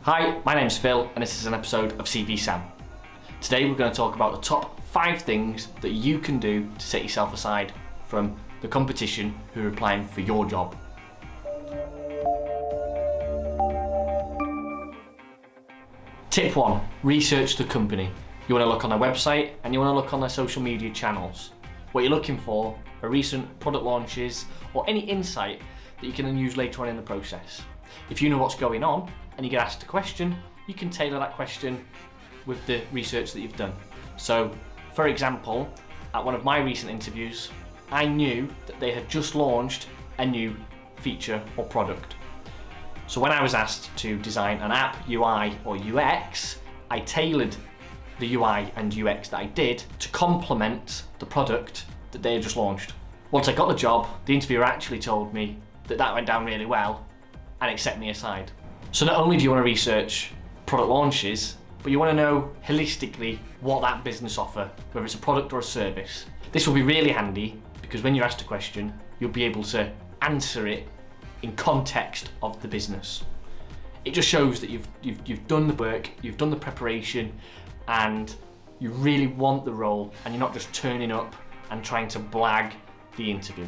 Hi, my name's Phil and this is an episode of CVSam. Today we're going to talk about the top 5 things that you can do to set yourself aside from the competition who are applying for your job. Tip 1, research the company. You want to look on their website and you want to look on their social media channels. What you're looking for are recent product launches or any insight that you can then use later on in the process. If you know what's going on and you get asked a question, you can tailor that question with the research that you've done. So, for example, at one of my recent interviews, I knew that they had just launched a new feature or product. So when I was asked to design an app, UI or UX, I tailored the UI and UX that I did to complement the product that they had just launched. Once I got the job, the interviewer actually told me that went down really well and it set me aside. So not only do you want to research product launches, but you want to know holistically what that business offer, whether it's a product or a service. This will be really handy because when you're asked a question, you'll be able to answer it in context of the business. It just shows that you've done the work, you've done the preparation, and you really want the role and you're not just turning up and trying to blag the interview.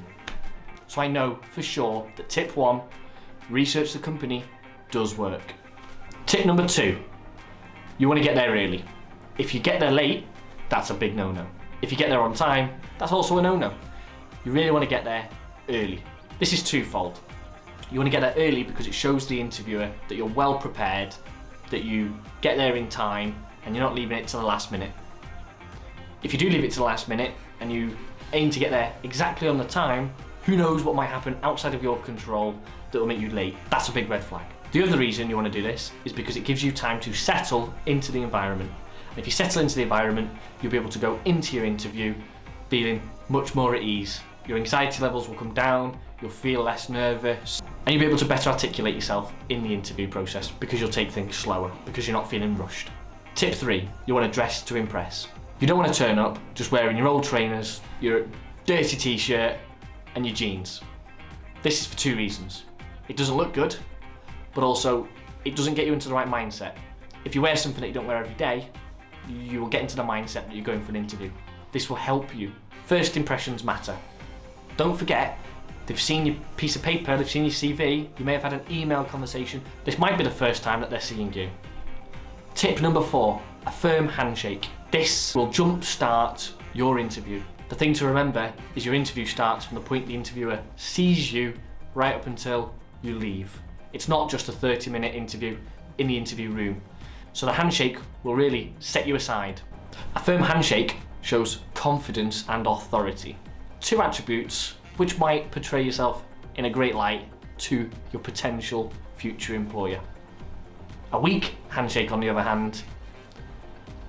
So I know for sure that tip 1, research the company, does work. Tip number 2, you want to get there early. If you get there late, that's a big no-no. If you get there on time, that's also a no-no. You really want to get there early. This is twofold. You want to get there early because it shows the interviewer that you're well prepared, that you get there in time, and you're not leaving it to the last minute. If you do leave it to the last minute and you aim to get there exactly on the time, who knows what might happen outside of your control that will make you late. That's a big red flag. The other reason you want to do this is because it gives you time to settle into the environment. And if you settle into the environment, you'll be able to go into your interview feeling much more at ease. Your anxiety levels will come down, you'll feel less nervous, and you'll be able to better articulate yourself in the interview process because you'll take things slower, because you're not feeling rushed. Tip 3, you want to dress to impress. You don't want to turn up just wearing your old trainers, your dirty t-shirt, and your jeans. This is for 2 reasons. It doesn't look good, but also it doesn't get you into the right mindset. If you wear something that you don't wear every day, you will get into the mindset that you're going for an interview. This will help you. First impressions matter. Don't forget, they've seen your piece of paper, they've seen your CV, you may have had an email conversation. This might be the first time that they're seeing you. Tip number 4, a firm handshake. This will jumpstart your interview. The thing to remember is your interview starts from the point the interviewer sees you right up until you leave. It's not just a 30-minute interview in the interview room. So the handshake will really set you aside. A firm handshake shows confidence and authority. 2 attributes which might portray yourself in a great light to your potential future employer. A weak handshake, on the other hand,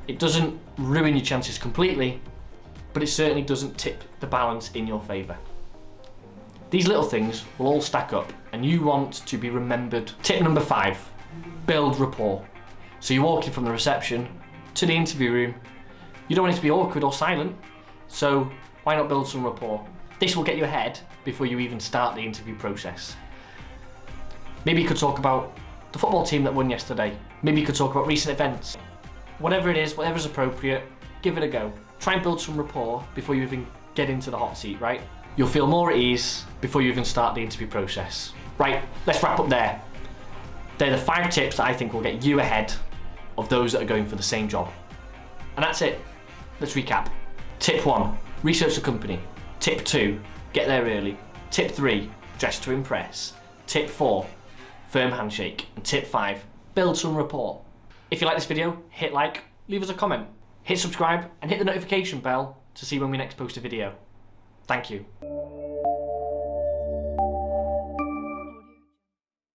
it doesn't ruin your chances completely, but it certainly doesn't tip the balance in your favour. These little things will all stack up and you want to be remembered. Tip number 5, build rapport. So you're walking from the reception to the interview room. You don't want it to be awkward or silent, so why not build some rapport? This will get you ahead before you even start the interview process. Maybe you could talk about the football team that won yesterday. Maybe you could talk about recent events. Whatever it is, whatever's appropriate, give it a go. Try and build some rapport before you even get into the hot seat, right? You'll feel more at ease before you even start the interview process. Right, let's wrap up there. They're the 5 tips that I think will get you ahead of those that are going for the same job. And that's it. Let's recap. Tip 1, research the company. Tip 2, get there early. Tip 3, dress to impress. Tip 4, firm handshake. And tip 5, build some rapport. If you like this video, hit like, leave us a comment, hit subscribe and hit the notification bell to see when we next post a video. Thank you.